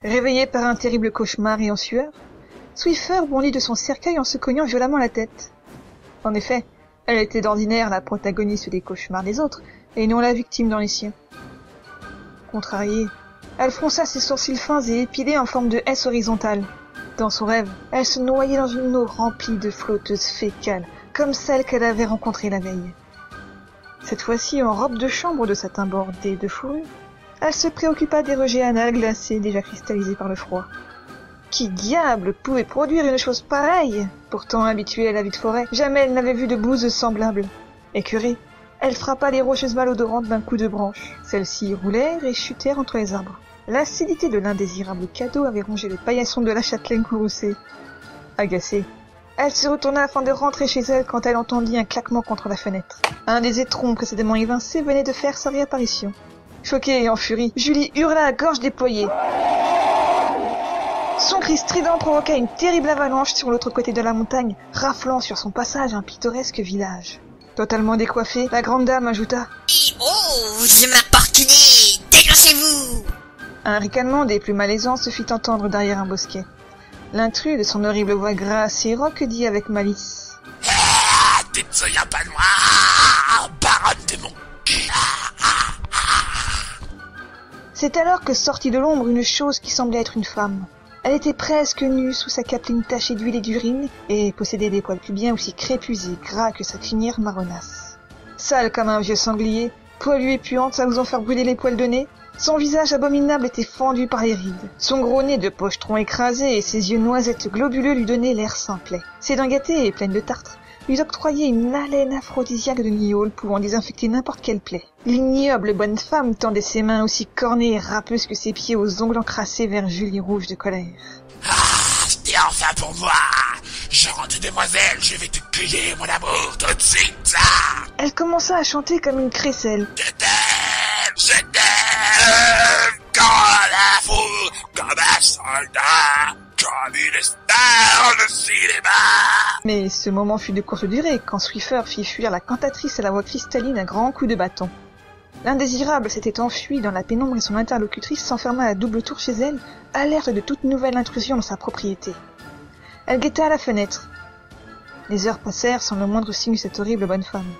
Réveillée par un terrible cauchemar et en sueur, Swiffer bondit de son cercueil en se cognant violemment la tête. En effet, elle était d'ordinaire la protagoniste des cauchemars des autres, et non la victime dans les siens. Contrariée, elle fronça ses sourcils fins et épilés en forme de S horizontale. Dans son rêve, elle se noyait dans une eau remplie de flotteuses fécales, comme celle qu'elle avait rencontrée la veille. Cette fois-ci en robe de chambre de satin bordé de fourrure, elle se préoccupa des rejets anals glacés déjà cristallisés par le froid. Qui diable pouvait produire une chose pareille? Pourtant habituée à la vie de forêt, jamais elle n'avait vu de bouse semblable. Écœurée, elle frappa les rocheuses malodorantes d'un coup de branche. Celles-ci roulèrent et chutèrent entre les arbres. L'acidité de l'indésirable cadeau avait rongé le paillasson de la châtelaine courroucée. Agacée, elle se retourna afin de rentrer chez elle quand elle entendit un claquement contre la fenêtre. Un des étrons précédemment évincés venait de faire sa réapparition. Choquée et en furie, Julie hurla à gorge déployée. Son cri strident provoqua une terrible avalanche sur l'autre côté de la montagne, raflant sur son passage un pittoresque village. Totalement décoiffée, la grande dame ajouta « Oh, je m'importunez, déclenchez-vous !» Un ricanement des plus malaisants se fit entendre derrière un bosquet. L'intrus, de son horrible voix grasse et rauque, dit avec malice « Ah, tu te souviens pas de moi, baronne de mon cul !» C'est alors que sortit de l'ombre une chose qui semblait être une femme. Elle était presque nue sous sa capeline tachée d'huile et d'urine et possédait des poils pubiens aussi crépus et gras que sa crinière marronasse. Sale comme un vieux sanglier, poilue et puante à vous en faire brûler les poils de nez, son visage abominable était fendu par les rides. Son gros nez de pochetron écrasé et ses yeux noisettes globuleux lui donnaient l'air simplet. Ses dents gâtées et pleines de tartre lui octroyaient une haleine aphrodisiaque de gnôle pouvant désinfecter n'importe quelle plaie. L'ignoble bonne femme tendait ses mains aussi cornées et râpeuses que ses pieds aux ongles encrassés vers Julie rouge de colère. « Ah, c'était enfin pour moi. Gentille demoiselle, je vais te cueillir mon amour tout de suite. » Elle commença à chanter comme une crécelle. Je t'aime, comme un fou, comme un soldat, comme une star de cinéma. Mais ce moment fut de courte durée, quand Swiffer fit fuir la cantatrice à la voix cristalline à grands coups de bâton. L'indésirable s'était enfui dans la pénombre et son interlocutrice s'enferma à double tour chez elle, alerte de toute nouvelle intrusion dans sa propriété. Elle guetta à la fenêtre. Les heures passèrent sans le moindre signe de cette horrible bonne femme.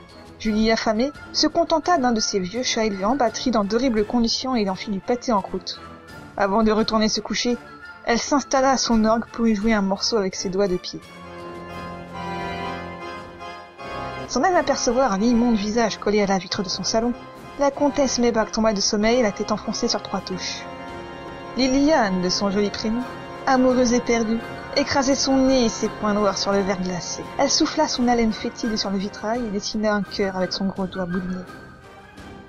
Julie, affamée, se contenta d'un de ces vieux chats élevés en batterie dans d'horribles conditions et il en fit du pâté en croûte. Avant de retourner se coucher, elle s'installa à son orgue pour y jouer un morceau avec ses doigts de pied. Sans même apercevoir un immonde visage collé à la vitre de son salon, la comtesse Maybach tomba de sommeil, la tête enfoncée sur 3 touches. Liliane, de son joli prénom, amoureuse et perdue, écrasait son nez et ses poings noirs sur le verre glacé. Elle souffla son haleine fétide sur le vitrail et dessina un cœur avec son gros doigt boulonné.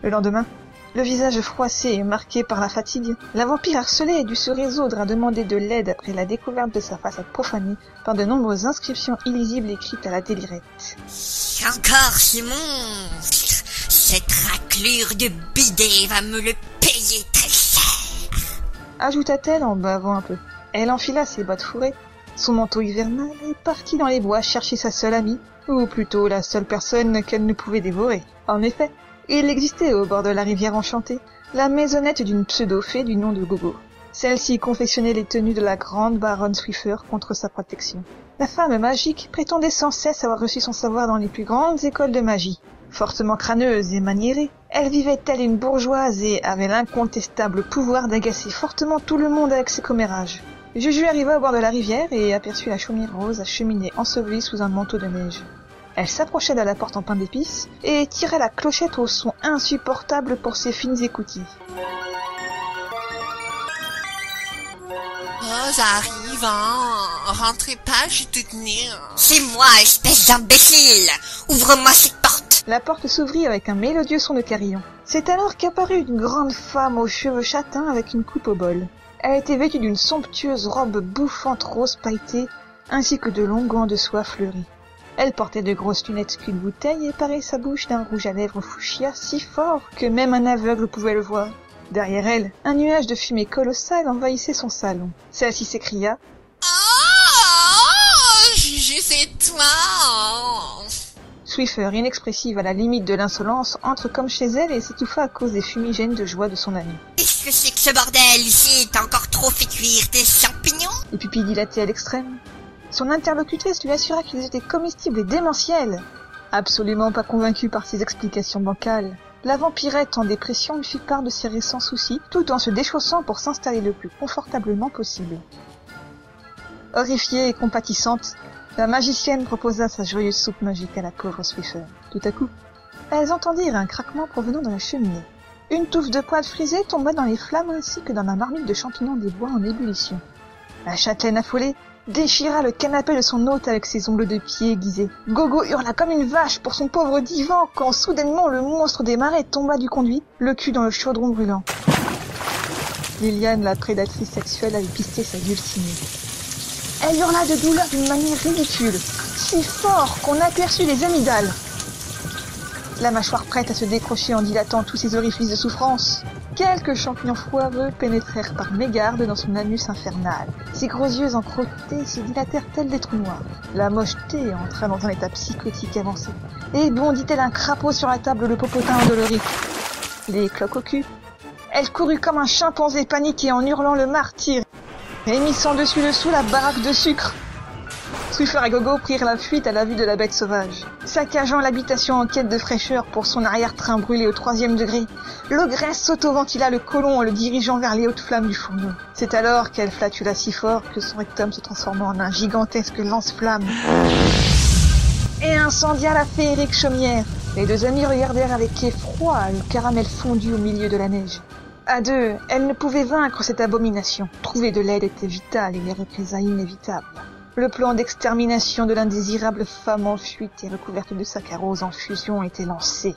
Le lendemain, le visage froissé et marqué par la fatigue, la vampire harcelée dut se résoudre à demander de l'aide après la découverte de sa façade profanée par de nombreuses inscriptions illisibles écrites à la délirette. Encore ce monstre! Cette raclure de bidet va me le payer très cher! Ajouta-t-elle en bavant un peu. Elle enfila ses bottes fourrées, son manteau hivernal et partit dans les bois chercher sa seule amie, ou plutôt la seule personne qu'elle ne pouvait dévorer. En effet, il existait au bord de la rivière enchantée la maisonnette d'une pseudo-fée du nom de Gogo. Celle-ci confectionnait les tenues de la grande baronne Swiffer contre sa protection. La femme magique prétendait sans cesse avoir reçu son savoir dans les plus grandes écoles de magie. Fortement crâneuse et maniérée, elle vivait telle une bourgeoise et avait l'incontestable pouvoir d'agacer fortement tout le monde avec ses commérages. Juju arriva au bord de la rivière et aperçut la chaumière rose acheminée ensevelie sous un manteau de neige. Elle s'approcha de la porte en pain d'épices et tira la clochette au son insupportable pour ses fines écoutilles. Oh, j'arrive, hein. Rentrez pas, je suis toute nue. C'est moi, espèce d'imbécile! Ouvre-moi cette porte! La porte s'ouvrit avec un mélodieux son de carillon. C'est alors qu'apparut une grande femme aux cheveux châtains avec une coupe au bol. Elle était vêtue d'une somptueuse robe bouffante rose pailletée, ainsi que de longs gants de soie fleuris. Elle portait de grosses lunettes cul-de-bouteille et parait sa bouche d'un rouge à lèvres fuchsia si fort que même un aveugle pouvait le voir. Derrière elle, un nuage de fumée colossale envahissait son salon. Celle-ci s'écria « Oh, Juju, c'est toi! » Swiffer, inexpressive à la limite de l'insolence, entre comme chez elle et s'étouffa à cause des fumigènes de joie de son amie. « Qu'est-ce que c'est que ce bordel ici? T'as encore trop fait cuire tes champignons? Les pupilles dilatées à l'extrême. Son interlocutrice lui assura qu'ils étaient comestibles et démentiels. Absolument pas convaincue par ses explications bancales, la vampirette en dépression lui fit part de ses récents soucis, tout en se déchaussant pour s'installer le plus confortablement possible. Horrifiée et compatissante, la magicienne proposa sa joyeuse soupe magique à la pauvre Swiffer. Tout à coup, elles entendirent un craquement provenant de la cheminée. Une touffe de poils frisés tomba dans les flammes ainsi que dans la marmite de champignons des bois en ébullition. La châtelaine affolée déchira le canapé de son hôte avec ses ongles de pied aiguisés. Gogo hurla comme une vache pour son pauvre divan quand soudainement le monstre des marais tomba du conduit, le cul dans le chaudron brûlant. Liliane, la prédatrice sexuelle, avait pisté sa dulcinée. Elle hurla de douleur d'une manière ridicule, si fort qu'on aperçut les amygdales. La mâchoire prête à se décrocher en dilatant tous ses orifices de souffrance. Quelques champignons foireux pénétrèrent par mégarde dans son anus infernal. Ses gros yeux encroûtés se dilatèrent tels des trous noirs. La mocheté entra dans un état psychotique avancé, et bondit tel un crapaud sur la table le popotin endolori. Les cloques au cul, elle courut comme un chimpanzé paniqué en hurlant le martyr, émissant dessus-dessous la baraque de sucre. Swiffer et Gogo prirent la fuite à la vue de la bête sauvage. Saccageant l'habitation en quête de fraîcheur pour son arrière-train brûlé au 3e degré, l'ogresse s'auto-ventila le côlon en le dirigeant vers les hautes flammes du fourneau. C'est alors qu'elle flatula si fort que son rectum se transforma en un gigantesque lance-flamme et incendia la féerique chaumière. Les deux amis regardèrent avec effroi le caramel fondu au milieu de la neige. À deux, elles ne pouvaient vaincre cette abomination. Trouver de l'aide était vital et les représailles inévitables. Le plan d'extermination de l'indésirable femme en fuite et recouverte de saccharose en fusion était lancé.